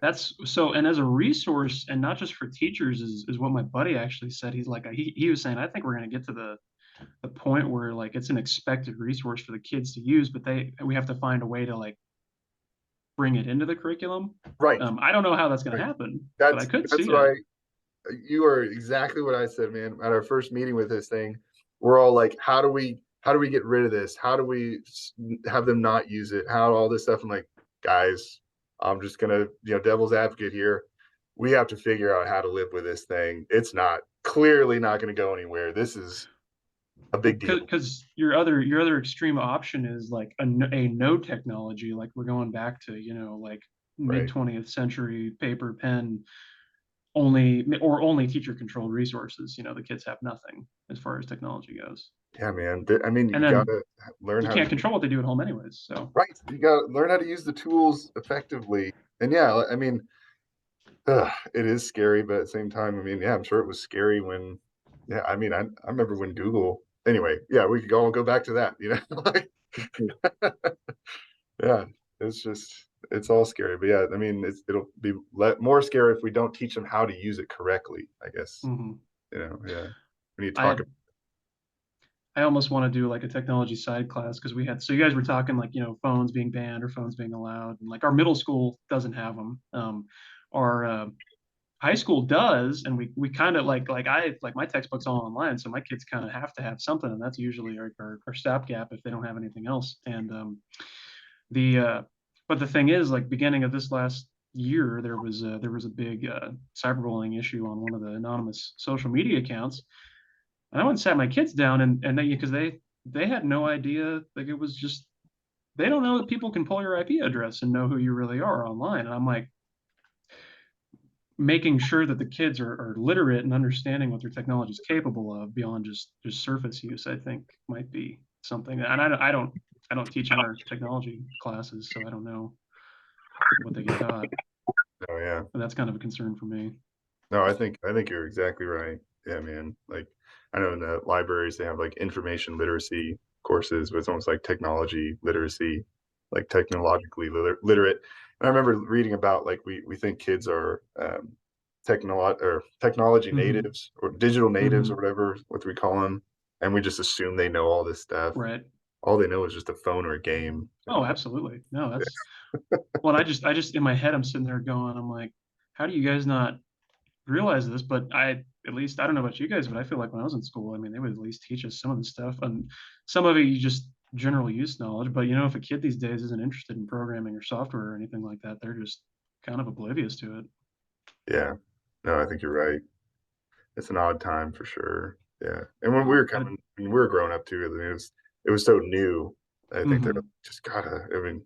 That's so, and as a resource, and not just for teachers, is what my buddy actually said. He's like, he was saying, I think we're going to get to the point where like it's an expected resource for the kids to use, but we have to find a way to like bring it into the curriculum. Right. I don't know how that's going to Right. happen, but I That's could that's see it. right. You are exactly what I said, man. At our first meeting with this thing, we're all like, how do we get rid of this? How do we have them not use it? How all this stuff? I'm like, guys, I'm just gonna, devil's advocate here. We have to figure out how to live with this thing. It's not clearly not going to go anywhere. This is a big deal. Because your other extreme option is like a no technology, like we're going back to like mid Right. 20th century paper pen only teacher controlled resources. The kids have nothing as far as technology goes, Yeah, man. I mean, and you then gotta learn you how to can't control what they do at home anyways. So right. You gotta learn how to use the tools effectively. And yeah, I mean, it is scary, but at the same time, I mean, yeah, I'm sure it was scary when, yeah, I mean, I remember when Google, anyway, yeah, we could go back to that, like, yeah, it's all scary, but yeah, I mean, it'll be more scary if we don't teach them how to use it correctly, I guess, mhm. yeah, we need to talk I about, I almost want to do like a technology side class because so you guys were talking like phones being banned or phones being allowed, and like our middle school doesn't have them. Our high school does, and we kind of like my textbook's all online, so my kids kind of have to have something, and that's usually our stopgap if they don't have anything else. And the but the thing is, like beginning of this last year, there was a big cyberbullying issue on one of the anonymous social media accounts, and I went and sat my kids down, and because they had no idea, like it was just they don't know that people can pull your IP address and know who you really are online, and I'm like, making sure that the kids are literate and understanding what their technology is capable of beyond just surface use, I think might be something. And I don't teach in our technology classes, so I don't know what they get taught. Oh yeah. But that's kind of a concern for me. No, I think you're exactly right. Yeah, man. Like I know in the libraries they have like information literacy courses, but it's almost like technology literacy, like technologically literate. And I remember reading about like we think kids are technology Hmm. natives or digital natives or Hmm. whatever what we call them, and we just assume they know all this stuff. Right. All they know is just a phone or a game. Oh, absolutely. No, that's well, I just in my head, I'm sitting there going, I'm like, how do you guys not realize this? But at least, I don't know about you guys, but I feel like when I was in school, I mean, they would at least teach us some of the stuff, and some of it you just general use knowledge. But if a kid these days isn't interested in programming or software or anything like that, they're just kind of oblivious to it. Yeah. No, I think you're right. It's an odd time for sure. Yeah. And when we Well, were coming, when we were growing up too, I mean, it was so new. I think they're mhm. just gotta, I mean,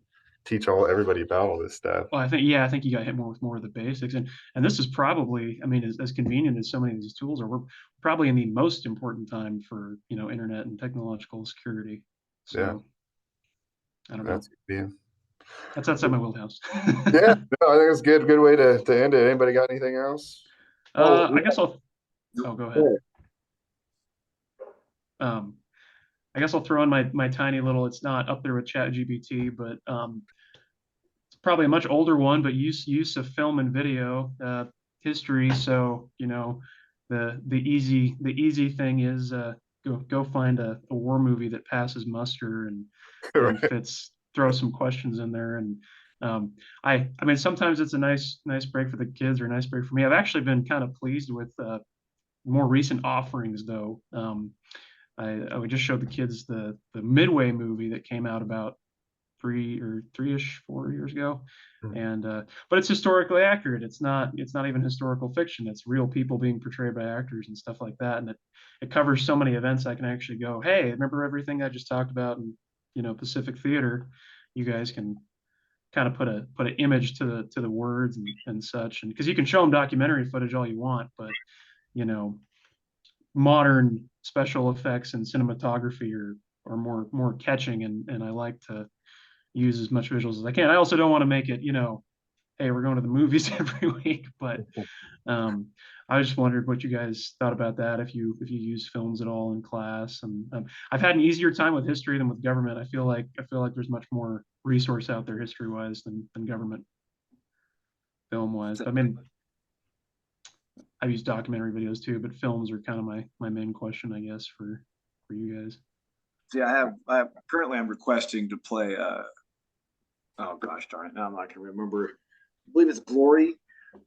teach everybody about all this stuff. Well, I think you got hit more with more of the basics, and this is probably, I mean, as convenient as so many of these tools are, we're probably in the most important time for internet and technological security. Yeah. So I don't know. That's yeah. That's outside my wheelhouse. Yeah. No, I think it's good. Good way to end it. Anybody got anything else? Oh, I guess I'll. Oh, go ahead. yeah. Um, I guess I'll throw in my tiny little. It's not up there with ChatGPT, but it's probably a much older one. But use of film and video history. So the easy thing is go find a war movie that passes muster and Right. fits. Throw some questions in there, and I mean sometimes it's a nice break for the kids or a nice break for me. I've actually been kind of pleased with more recent offerings though. I just showed the kids the Midway movie that came out about 4 years ago, and but it's historically accurate. It's not even historical fiction. It's real people being portrayed by actors and stuff like that, and it covers so many events. I can actually go, hey, remember everything I just talked about in Pacific Theater? You guys can kind of put an image to the words and such, and because you can show them documentary footage all you want, but you know modern special effects and cinematography are more catching, and I like to use as much visuals as I can. I also don't want to make it, hey, we're going to the movies every week, but um, I just wondered what you guys thought about that. If you use films at all in class, and I've had an easier time with history than with government. I feel like there's much more resource out there history wise than government film wise. I mean, I've used documentary videos too, but films are kind of my main question, I guess, for you guys. See, currently I'm requesting to play oh gosh darn it, now I'm not gonna remember. I believe it's Glory,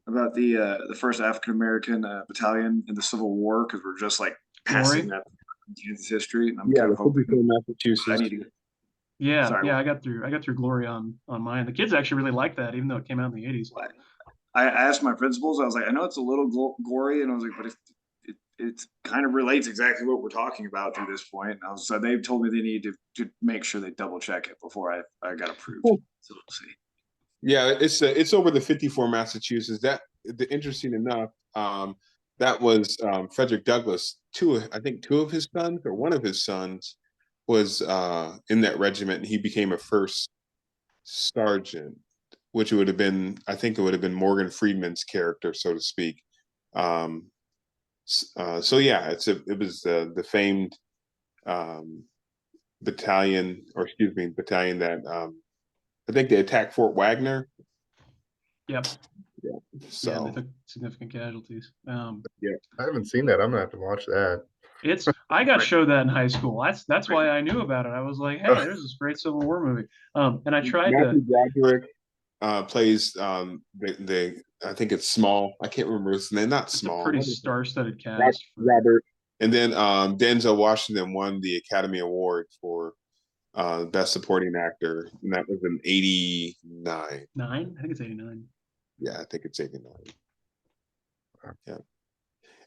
about the first African American battalion in the Civil War, because we're just like passing Glory. that in Kansas history, and I'm Yeah, kind the of hoping typical I Massachusetts. need to. Yeah, Sorry, yeah, I got through Glory on mine. The kids actually really like that, even though it came out in the 80s. what? I asked my principals. I was like, I know it's a little gory, and I was like, but it kind of relates exactly what we're talking about through this point. And so they've told me they need to make sure they double check it before I got approved. So we'll see. Yeah, it's over the 54 Massachusetts. Interesting enough, that was Frederick Douglass. I think two of his sons or one of his sons was in that regiment, and he became a first sergeant, which would have been, I think it would have been Morgan Freeman's character, so to speak. Um, so yeah, it was the famed battalion that I think they attacked Fort Wagner. Yep. Yeah. Yeah, and they So took significant casualties. yeah, I haven't seen that. I'm gonna have to watch that. I got showed that in high school. That's why I knew about it. I was like, hey, there's this great Civil War movie. And I tried to. Matthew Broderick plays the I think it's Small. I can't remember his name. Not It's a Small. pretty star-studded cast. Robert. And then Denzel Washington won the Academy Award for Best Supporting Actor, and that was in '89. Nine? I think it's 89. Yeah, I think it's '89. Yeah.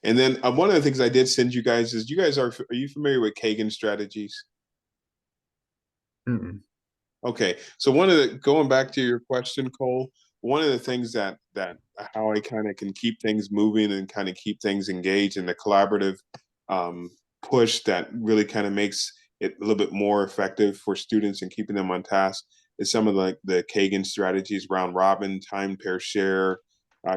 And then one of the things I did send you guys is are you familiar with Kagan strategies? Mm-mm. Okay, so going back to your question, Cole, one of the things that how I kind of can keep things moving and kind of keep things engaged, and the collaborative push that really kind of makes it a little bit more effective for students and keeping them on task is some of the Kagan strategies, round robin, time, pair, share,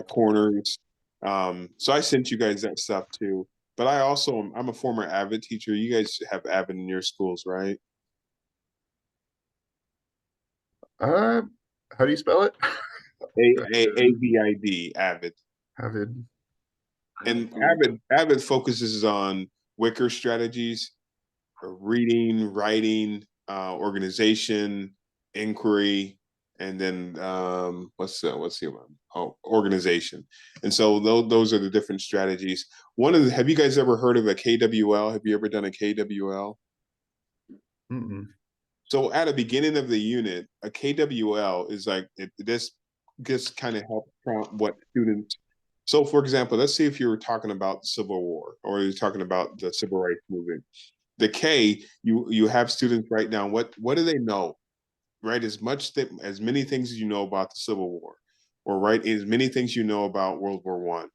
corners. So I sent you guys that stuff too. But I also I'm a former Avid teacher. You guys have Avid in your schools, right? How do you spell it? AVID, Avid. Avid. And Avid focuses on Wicker strategies, reading, writing, organization, inquiry, and then what's the one? Oh, organization. And so those are the different strategies. Have you guys ever heard of a KWL? Have you ever done a KWL? Mm-mm. So at the beginning of the unit, a KWL is like this just kind of help prompt what students. So for example, let's see if you were talking about the Civil War or you're talking about the Civil Rights Movement. The K, you have students write down what do they know, write as many things as you know about the Civil War, or write as many things you know about World War One.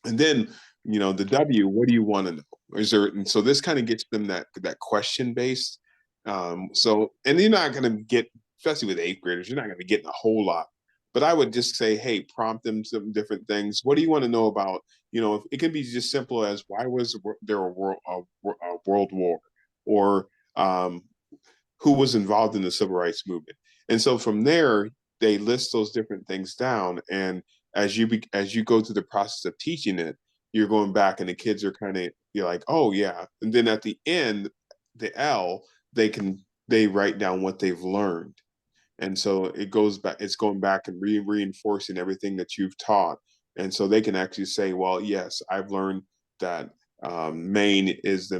And then, the W, what do you want to know? And so this kind of gets them that question based. And you're not going to get, especially with eighth graders, you're not going to be getting a whole lot. But I would just say, hey, prompt them some different things. What do you want to know about? It can be just simple as why was there a world war, or who was involved in the civil rights movement. And so from there, they list those different things down. And as you go through the process of teaching it, you're going back and the kids are you're like, oh yeah. And then at the end, the L, they write down what they've learned. And so it's going back and reinforcing everything that you've taught. And so they can actually say, well, yes, I've learned that Maine is the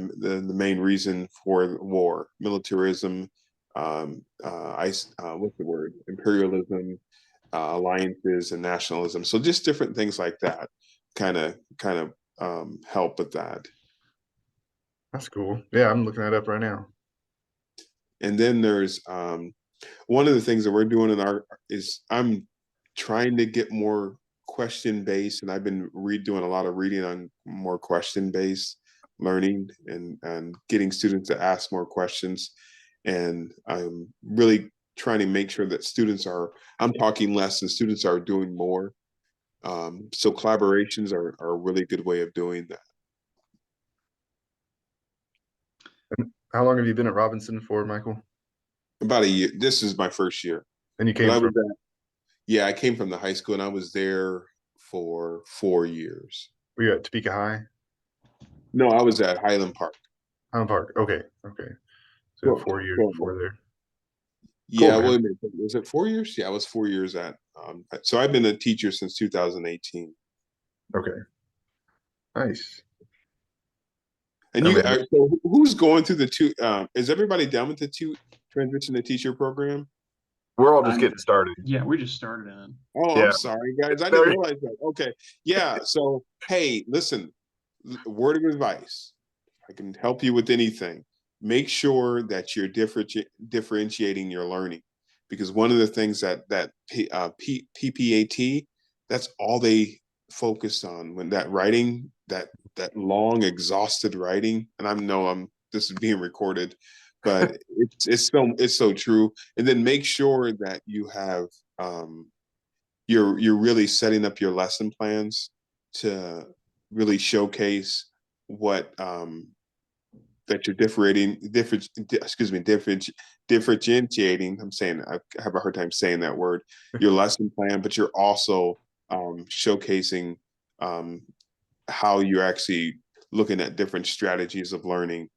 main reason for war, militarism, what's the word? Imperialism, alliances, and nationalism. So just different things like that kind of help with that. That's cool. Yeah, I'm looking that up right now. And then there's one of the things that we're doing I'm trying to get more question based, and I've been doing a lot of reading on more question based learning and getting students to ask more questions. And I'm really trying to make sure that I'm talking less and students are doing more. So collaborations are a really good way of doing that. And how long have you been at Robinson for, Michael? About a year. This is my first year. And you came from? Yeah, I came from the high school and I was there for 4 years. Were you at Topeka High? No, I was at Highland Park. Highland Park. Okay. So 4 years before there. Yeah, cool, was it 4 years? Yeah, I was 4 years at. So I've been a teacher since 2018. Okay. Nice. And so who's going through the two? Is everybody done with the two transition to teacher program? We're all just getting started. Yeah, we just started in. Oh, yeah. I'm sorry, guys. I didn't realize that. Okay. Yeah. So, hey, listen, word of advice. I can help you with anything. Make sure that you're differentiating your learning, because one of the things that PPAT, that's all they focus on when that writing, that long exhausted writing. And this is being recorded, but it's so true. And then make sure that you have you're really setting up your lesson plans to really showcase what that you're differentiating. I have a hard time saying that word. Your lesson plan, but you're also showcasing how you're actually looking at different strategies of learning.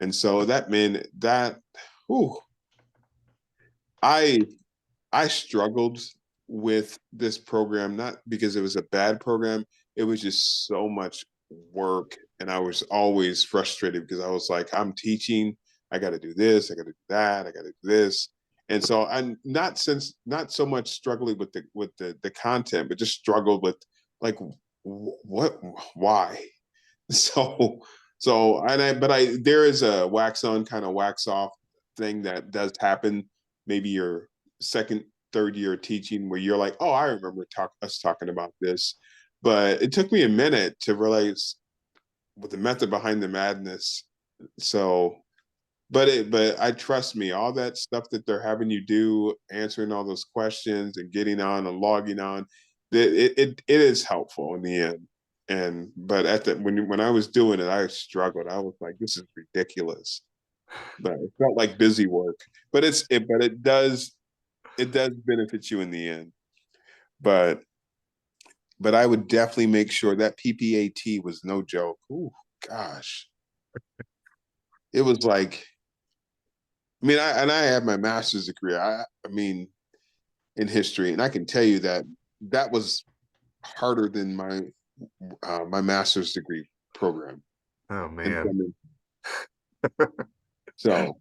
And so I struggled with this program, not because it was a bad program. It was just so much work. And I was always frustrated because I was like, I'm teaching, I got to do this, I got to do that, I got to do this. And so I'm not so much struggling with the content, but just struggled with like, why? There is a wax on, kind of wax off thing that does happen. Maybe your second, third year of teaching where you're like, oh, I remember us talking about this. But it took me a minute to realize what the method behind the madness. So, but I trust me, all that stuff that they're having you do, answering all those questions and getting on and logging on, it is helpful in the end. And but when I was doing it, I struggled. I was like, this is ridiculous. But it felt like busy work. But it does benefit you in the end. But I would definitely make sure that PPAT was no joke. Ooh, gosh. It was like, I mean, I have my master's degree. I mean, in history, and I can tell you that was harder than my master's degree program. Oh man. So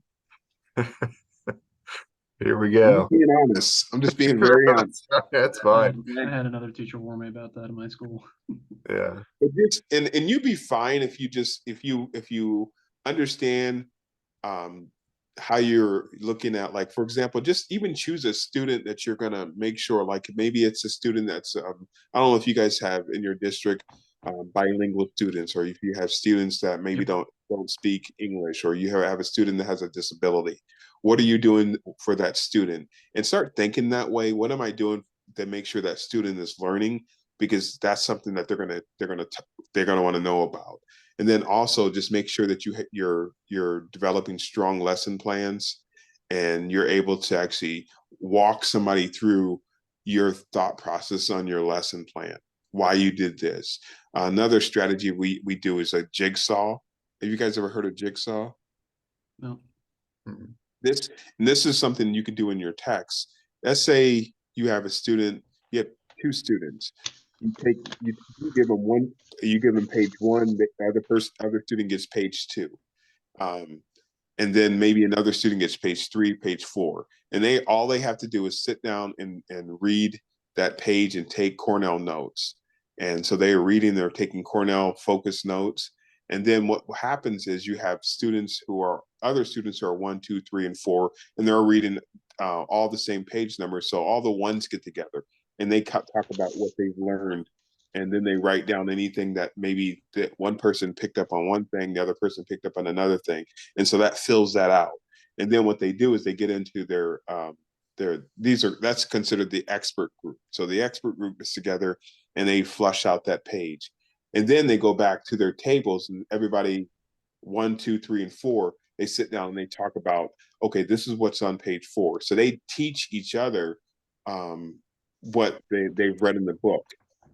Here we I'm go. just being honest. I'm just being very honest. That's fine. I had another teacher warn me about that in my school. Yeah. But and you'd be fine if you understand how you're looking at, like, for example, just even choose a student that you're going to make sure, like, maybe it's a student that's I don't know if you guys have in your district bilingual students, or if you have students that maybe don't speak English, or you have a student that has a disability. What are you doing for that student? And start thinking that way. What am I doing to make sure that student is learning? Because that's something that they're gonna want to know about. And then also just make sure that you're developing strong lesson plans, and you're able to actually walk somebody through your thought process on your lesson plan, why you did this. Another strategy we do is a jigsaw. Have you guys ever heard of jigsaw? No. This is something you could do in your text. Let's say you have you have two students. You give them one, you give them page one, the other student gets page two. And then maybe another student gets page three, page four. And all they have to do is sit down and read that page and take Cornell notes. And so they are reading, they're taking Cornell focus notes. And then what happens is you have other students who are 1, 2, 3, and 4, and they're reading all the same page numbers. So all the ones get together and they talk about what they've learned. And then they write down anything that maybe that one person picked up on one thing, the other person picked up on another thing. And so that fills that out. And then what they do is they get into that's considered the expert group. So the expert group is together and they flush out that page. And then they go back to their tables, and everybody 1, 2, 3, and 4, they sit down and they talk about, okay, this is what's on page 4. So they teach each other what they've read in the book,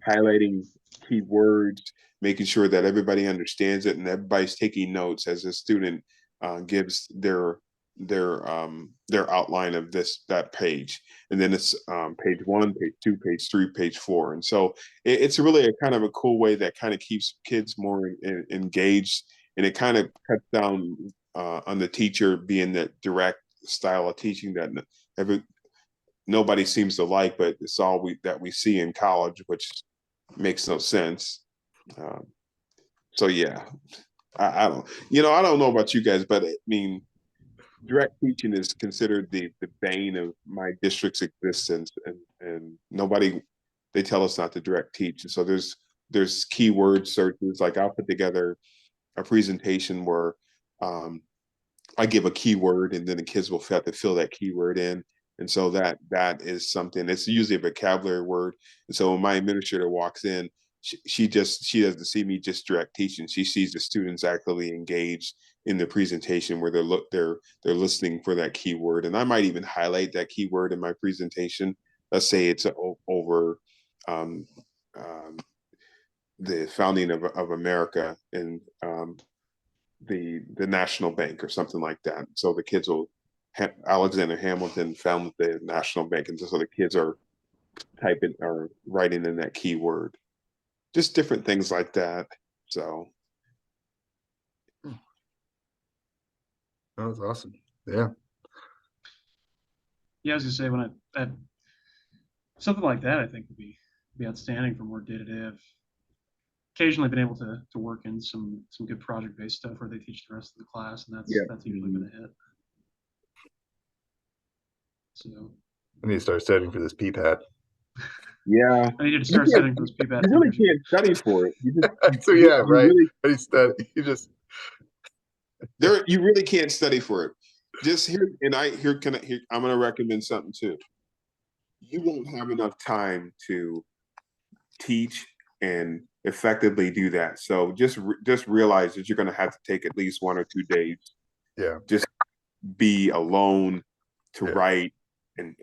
highlighting key words, making sure that everybody understands it, and everybody's taking notes as a student gives their outline of that page. And then it's page 1, page 2, page 3, page 4. And so it's really a kind of a cool way that kind of keeps kids more engaged, and it kind of cuts down on the teacher being that direct style of teaching that nobody seems to like, but it's all that we see in college, which makes no sense. So yeah, I don't know about you guys, but I mean, direct teaching is considered the bane of my district's existence, and they tell us not to direct teach. And so there's keyword searches. Like, I'll put together a presentation where I give a keyword, and then the kids will have to fill that keyword in. And so that is something. It's usually a vocabulary word. And so when my administrator walks in, she doesn't see me just direct teaching. She sees the students actively engaged in the presentation, where they're listening for that keyword. And I might even highlight that keyword in my presentation. Let's say it's over the founding of America, and the National Bank or something like that. So the kids will Alexander Hamilton founded the National Bank, and so the kids are typing or writing in that keyword. Just different things like that. So That was awesome. Yeah. Yeah, I was gonna say, when I something like that, I think would be outstanding for more day to day. I've occasionally been able to work in some good project based stuff where they teach the rest of the class, and that's usually been a hit. So I need to start studying for this PPAT. Yeah. I needed to start You can't- setting those PPAP You really fingers. can't study for it. You just, So yeah, you right. really I need to study. You just you really can't study for it. Just here, and I'm gonna recommend something too. You won't have enough time to teach and effectively do that. So just realize that you're gonna have to take at least 1 or 2 days. yeah. Just be alone to Yeah. write and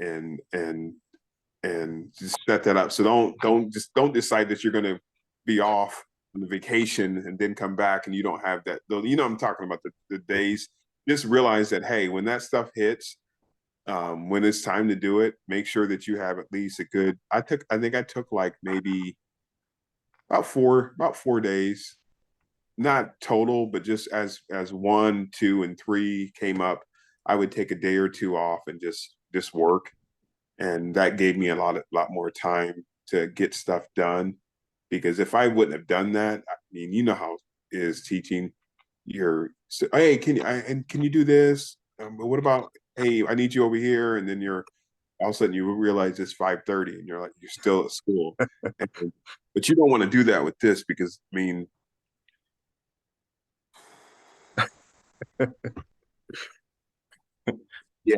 just set that up. So don't decide that you're gonna be off on the vacation and then come back and you don't have that. You know, I'm talking about the days. Just realize that, hey, when that stuff hits, when it's time to do it, make sure that you have at least a good. I think I took like maybe about 4 days, not total, but just as 1, 2, and 3 came up, I would take a day or 2 off and just work, and that gave me a lot more time to get stuff done. Because if I wouldn't have done that, I mean, you know how it is teaching. Hey, can you do this? What about, hey, I need you over here, and then you're all of a sudden you realize it's 5:30 and you're still at school. But you don't want to do that with this because, I mean, yeah.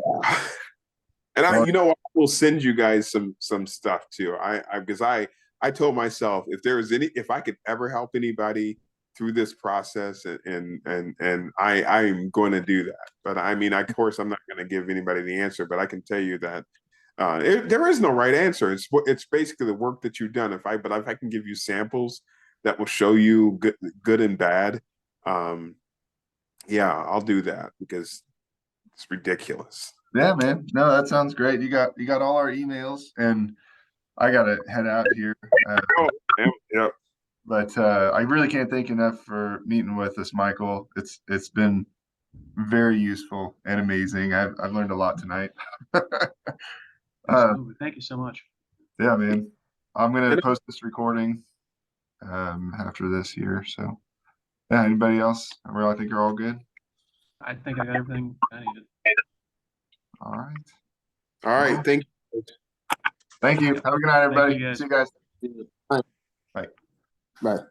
And Well, I will send you guys some stuff too. Because I told myself if I could ever help anybody through this process, and I'm going to do that. But I mean, of course, I'm not going to give anybody the answer, but I can tell you that there is no right answer. It's basically the work that you've done. If I can give you samples that will show you good and bad, yeah, I'll do that because it's ridiculous. yeah, man. No, that sounds great. You got all our emails, and I gotta head out here. Oh, yeah. But I really can't thank enough for meeting with us, Michael. It's been very useful and amazing. I've learned a lot tonight. Absolutely. Thank you so much. Yeah, man. I'm gonna post this recording after this here. So yeah, anybody else? I think you're all good. I think I got everything I needed. All right. All right. Well, Thank you. Thank you. Have a good night, everybody. guys. See you guys. Bye. Bye. Bye.